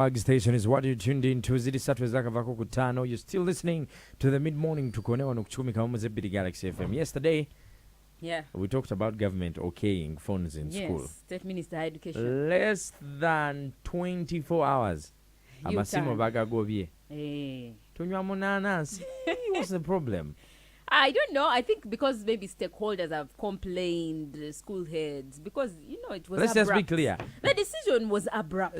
Station is what you tuned in to. Zidi Satwe Zakavako Kutano. You're still listening to the mid-morning to Koneo Nukchumi Kaumazebidi Galaxy FM. Yesterday, we talked about government okaying phones in school. State Minister Education. Less than 24 hours. Amasimo Bagagobie. Tunywa Monanas. What's the problem? I don't know. I think because maybe stakeholders have complained, school heads, because, it was Let's abrupt. just be clear. The decision was abrupt.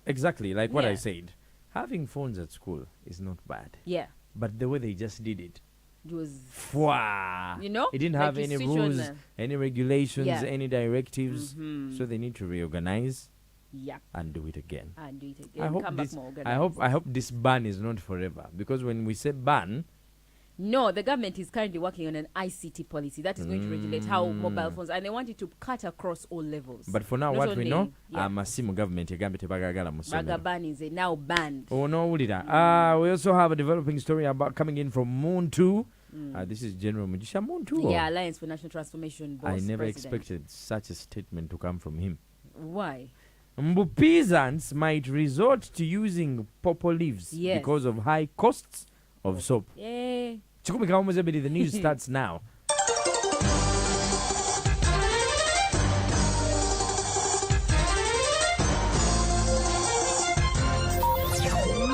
Exactly, like what I said. Having phones at school is not bad. Yeah. But the way they just did it. It was... It didn't have any rules, any regulations, any directives. So they need to reorganize. And do it again. I hope this ban is not forever. Because when we say ban... No, the government is currently working on an ICT policy that is going to regulate how mobile phones, and they want it to cut across all levels. But for now, what we know, Masimu government, Bagaban is now banned. Oh no, we also have a developing story about coming in from Moon 2. This is General Mujisha Moon 2. Yeah, Alliance for National Transformation boss. I never expected such a statement to come from him. Why? Mbu peasants might resort to using pawpaw leaves because of high costs of soap. The news starts now.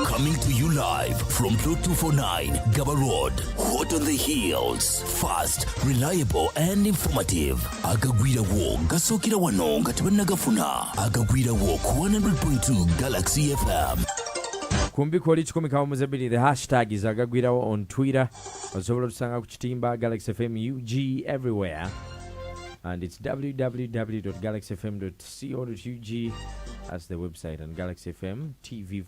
Coming to you live from Plot 249, Gaba Road. Hot on the heels. Fast, reliable, and informative. Agagwira wo, gasokira wano, gatabanagafuna. Agagwira wo, 100.2 Galaxy FM. Kumbi kwali chikumi kaumuzabili. The hashtag is Agagwirawo on Twitter. Osobola tusanga ku kitimba Galaxy FM UG everywhere. And it's www.galaxyfm.co.ug. That's the website. And Galaxy FM TV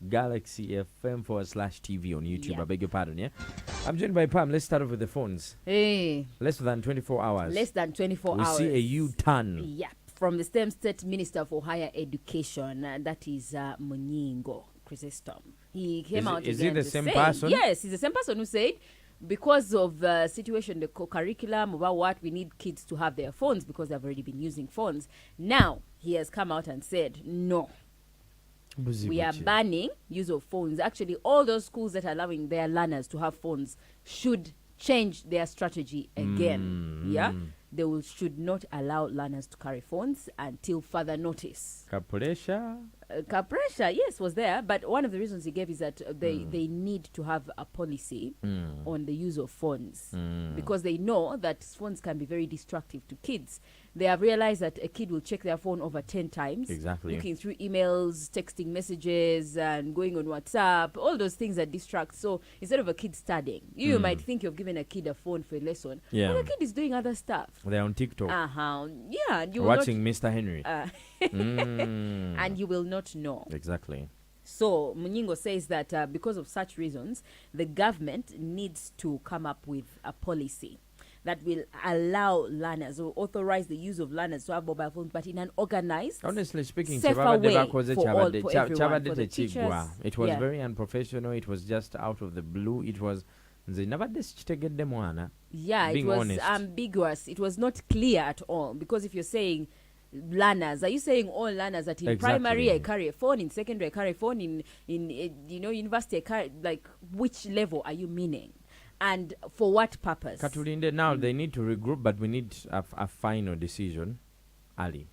Galaxy FM /TV on YouTube. I beg your pardon, yeah? I'm joined by Pam. Let's start off with the phones. Less than 24 hours. Less than 24 hours. We see a U-turn. Yeah. From the STEM State Minister for Higher Education, that is Munyingo Chrysostom. He came out is again he the same person? Yes, he's the same person who said because of the situation, the curriculum about what we need kids to have their phones because they've already been using phones. Now he has come out and said no. We are banning use of phones. Actually, all those schools that are allowing their learners to have phones should change their strategy again. They should not allow learners to carry phones until further notice. Kapuresha, yes, was there. But one of the reasons he gave is that they need to have a policy on the use of phones because they know that phones can be very destructive to kids. They have realized that a kid will check their phone over 10 times. Exactly. Looking through emails, texting messages, and going on WhatsApp. All those things that distract. So instead of a kid studying, you might think you've given a kid a phone for a lesson. But the kid is doing other stuff. They're on TikTok. Yeah. You watching Mr. Henry. And you will not know. Exactly. So Munyingo says that because of such reasons, the government needs to come up with a policy that will allow learners or authorize the use of learners to have mobile phones, but in an organized, honestly speaking, safer way for everyone, for the teachers. It was very unprofessional. It was just out of the blue. It was... it was ambiguous. It was not clear at all. Because if you're saying learners, are you saying all learners that in primary I carry a phone, in secondary I carry a phone, in university I carry, like, which level are you meaning? And for what purpose? Katulinde, now they need to regroup, but we need a final decision early.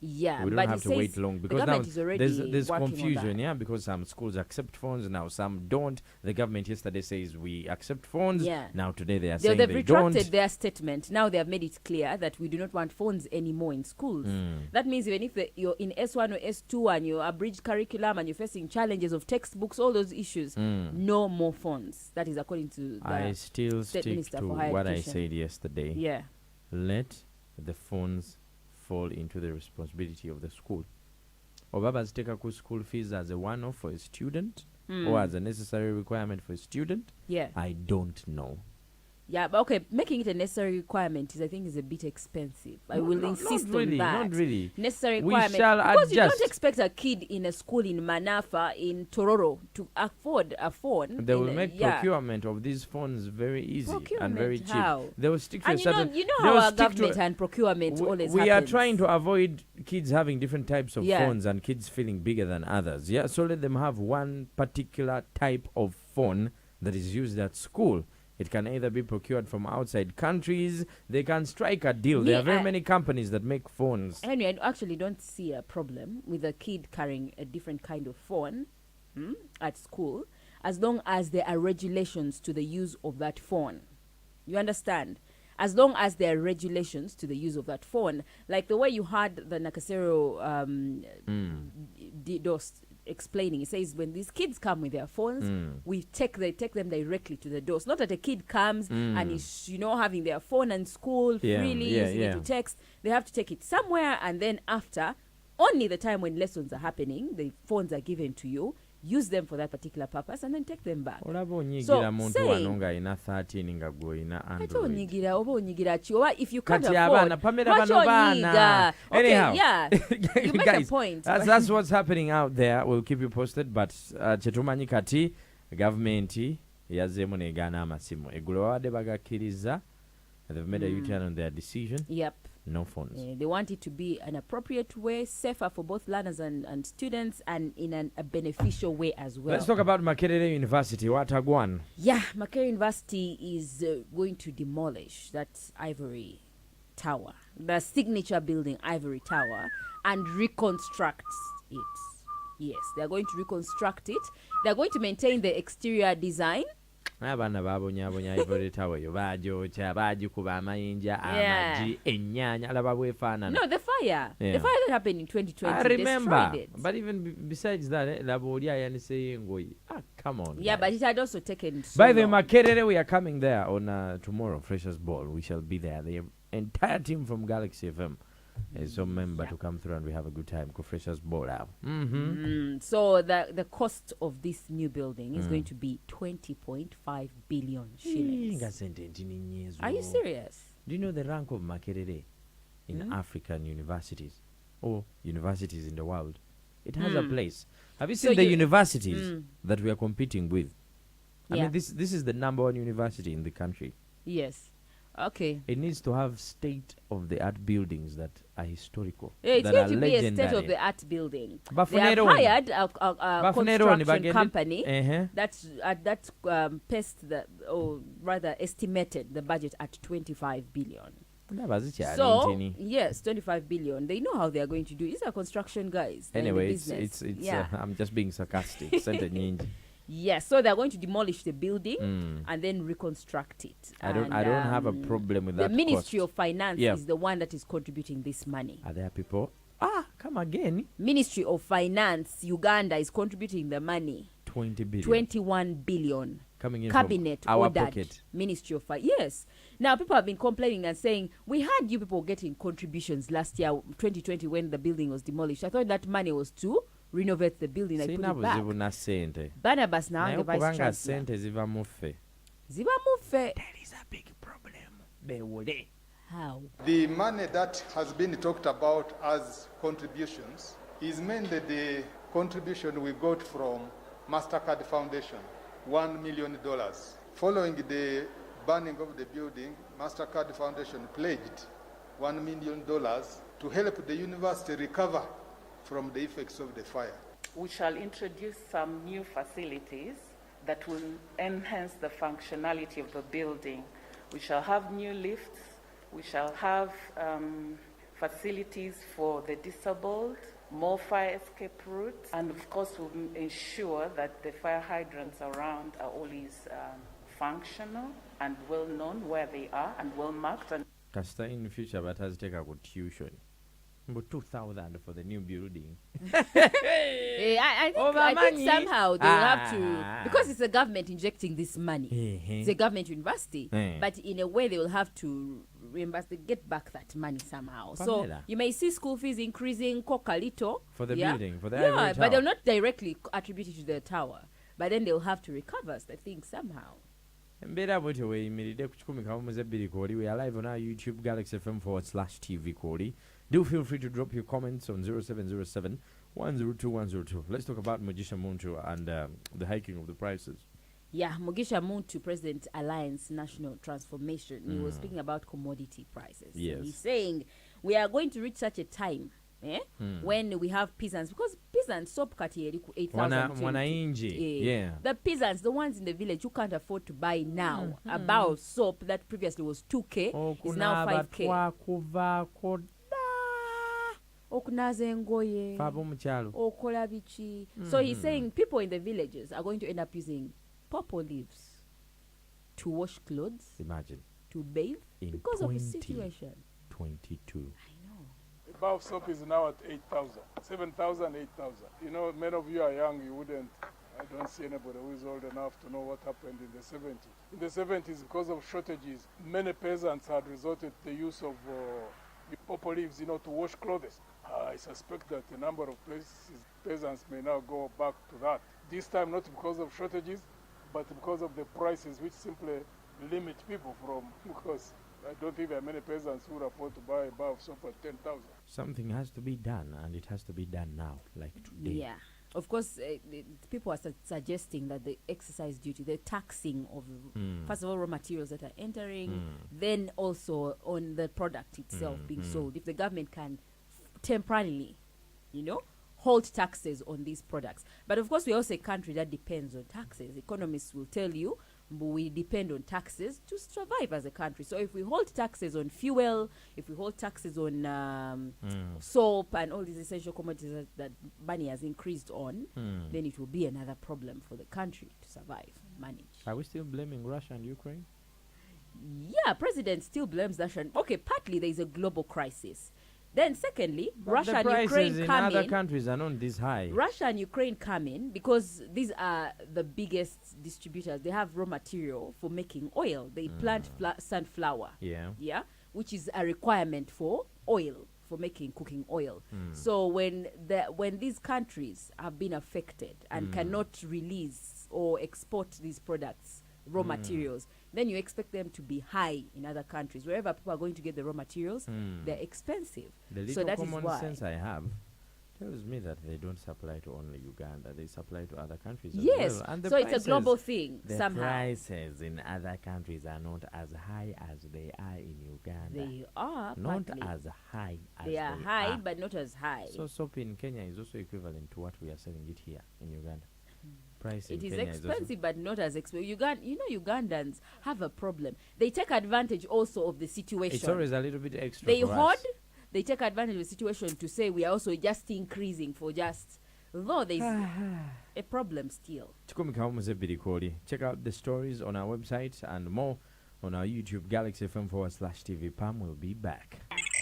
Yeah, we don't have to wait long because now there's confusion, because some schools accept phones now, some don't. The government yesterday says we accept phones. Now today they are saying they don't. They've retracted their statement. Now they have made it clear that we do not want phones anymore in schools. That means even if you're in S1 or S2 and you're abridged curriculum and you're facing challenges of textbooks, all those issues, no more phones. That is according to the I still stick to what I said yesterday. Yeah. Let the phones fall into the responsibility of the school. Obaba's take a school fees as a one-off for a student or as a necessary requirement for a student. I don't know. Yeah, but okay, making it a necessary requirement I think is a bit expensive. I will insist not really, on that. Not really. Necessary requirement. We shall because adjust. You don't expect a kid in a school in Manafa, in Tororo, to afford a phone. They will make procurement of these phones very easy and very cheap. How? They will stick to and a certain... You know how our government and procurement always We happens. are trying to avoid kids having different types of phones and kids feeling bigger than others. Yeah, so let them have one particular type of phone that is used at school. It can either be procured from outside countries. They can strike a deal. There are very many companies that make phones. Henry, I actually don't see a problem with a kid carrying a different kind of phone at school, as long as there are regulations to the use of that phone. You understand? As long as there are regulations to the use of that phone. Like the way you had the Nakasero DDoS explaining. It says when these kids come with their phones, we take them directly to the doors. Not that a kid comes and is having their phone in school freely using it to text. They have to take it somewhere, and then after, only the time when lessons are happening, the phones are given to you. Use them for that particular purpose and then take them back. So if you can't afford, anyhow, you make a point. That's what's happening out there. We'll keep you posted, but chetumanyi kati government yazemu negana amasimu eggulo wadde bagakkiriza. They've made a U-turn on their decision. Yep. No phones. They want it to be an appropriate way, safer for both learners and students, and in a beneficial way as well. Let's talk about Makerere University. What a one. Yeah, Makerere University is going to demolish that ivory tower, the signature building, Ivory Tower, and reconstruct it. Yes, they're going to reconstruct it. They're going to maintain the exterior design. Abaana babonyabonya Ivory Tower yo bagyokya bagikuba amayinja amaji ennyanya alaba bwefaanana. No, the fire that happened in 2020. I remember it. But even besides that laba oli ayanise ngoyi. Come on. Yeah, guys. But it had also taken so by the long. Makerere, we are coming there on tomorrow, Freshers Ball. We shall be there. The entire team from Galaxy FM is some member to come through, and we have a good time. Go Freshers Ball out. So the cost of this new building is going to be 20.5 billion shillings. Are you serious? Do you know the rank of Makerere in African universities or universities in the world? It has a place. Have you seen the universities that we are competing with? I mean, this is the #1 university in the country. Yes. Okay. It needs to have state-of-the-art buildings that are historical. Yeah, it's going to be a state-of-the-art building. They have hired a construction company that's estimated the budget at 25 billion. So, yes, 25 billion. They know how they are going to do it. These are construction guys. Anyway, it's I'm just being sarcastic. Yes, so they're going to demolish the building and then reconstruct it. I don't have a problem with that. The Ministry of Finance is the one that is contributing this money. Are there people? Come again. Ministry of Finance, Uganda, is contributing the money. 20 billion. 21 billion. Coming in Cabinet from our ordered. pocket. Ministry of Finance. Yes. Now, people have been complaining and saying, we had you people getting contributions last year, 2020, when the building was demolished. I thought that money was to renovate the building and put it back. Barnabas now, the vice chancellor. Ziba muffe. There is a big problem. How? The money that has been talked about as contributions is mainly the contribution we got from MasterCard Foundation, $1 million. Following the burning of the building, MasterCard Foundation pledged $1 million to help the university recover from the effects of the fire. We shall introduce some new facilities that will enhance the functionality of the building. We shall have new lifts. We shall have facilities for the disabled, more fire escape routes, and of course we'll ensure that the fire hydrants around are always functional and well known where they are and well marked. And Kasta in the future, but has taken a tuition. But 2,000 for the new building. I think somehow they will have to, because it's the government injecting this money. It's a government university, but in a way they will have to reimburse, get back that money somehow. So you may see school fees increasing kokalito for the building, for the Ivory Tower. But they'll not directly attribute it to the tower. But then they'll have to recover the thing somehow. Mbera bwetyo weeyimiridde ku 10 Kodi. We are live on our YouTube, Galaxy FM/TV Kodi. Do feel free to drop your comments on 0707 102 102. Let's talk about Mugisha Muntu and the hiking of the prices. Yeah, Mugisha Muntu, President Alliance National Transformation, he was speaking about commodity prices. Yes. He's saying we are going to reach such a time when we have peasants, because peasants soap kati 8,000. Yeah. The peasants, the ones in the village who can't afford to buy now, a bar of soap that previously was 2K is now 5K. Okunaza engoye, okola bichi. So he's saying people in the villages are going to end up using purple leaves to wash clothes. Imagine. To bathe because of the situation. 22. I know. The bar of soap is now at 8,000, 7,000, 8,000. You know, many of you are young, I don't see anybody who is old enough to know what happened in the 70s. In the 70s, because of shortages, many peasants had resorted to the use of the purple leaves, to wash clothes. I suspect that a number of places, peasants may now go back to that. This time, not because of shortages, but because of the prices, which simply limit people from, because I don't think there are many peasants who would afford to buy a bar of soap at 10,000. Something has to be done, and it has to be done now, like today. Yeah. Of course, people are suggesting that the excise duty, the taxing of, first of all, raw materials that are entering, then also on the product itself being sold. If the government can temporarily, hold taxes on these products. But of course, we're also a country that depends on taxes. Economists will tell you we depend on taxes to survive as a country. So if we hold taxes on fuel, if we hold taxes on soap and all these essential commodities that money has increased on, then it will be another problem for the country to survive, manage. Are we still blaming Russia and Ukraine? Yeah, President still blames Russia. Okay, partly there is a global crisis. Then secondly, Russia and Ukraine come in. Other countries are not this high. Russia and Ukraine come in because these are the biggest distributors. They have raw material for making oil. They plant sunflower. Yeah, which is a requirement for oil, for making cooking oil. So when these countries have been affected and cannot release or export these products, raw materials, then you expect them to be high in other countries. Wherever people are going to get the raw materials, they're expensive. The little common sense I have tells me that they don't supply to only Uganda. They supply to other countries as well. And so it's a global thing somehow. The prices in other countries are not as high as they are in Uganda. They are not partly. As high as they are high, but not as high. So soap in Kenya is also equivalent to what we are selling it here in Uganda. It is expensive, but not as expensive. Ugandans have a problem. They take advantage also of the situation. It's always a little bit extra. They hoard. They take advantage of the situation to say we are also just increasing for just. Though there is a problem still. Check out the stories on our website and more on our YouTube, Galaxy FM/TV. Pam will be back.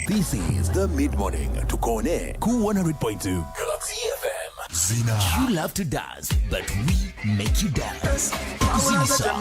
This is the mid-morning to Kone, Ku 100.2 Galaxy FM. Zzina. You love to dance, but we make you dance. Zzina.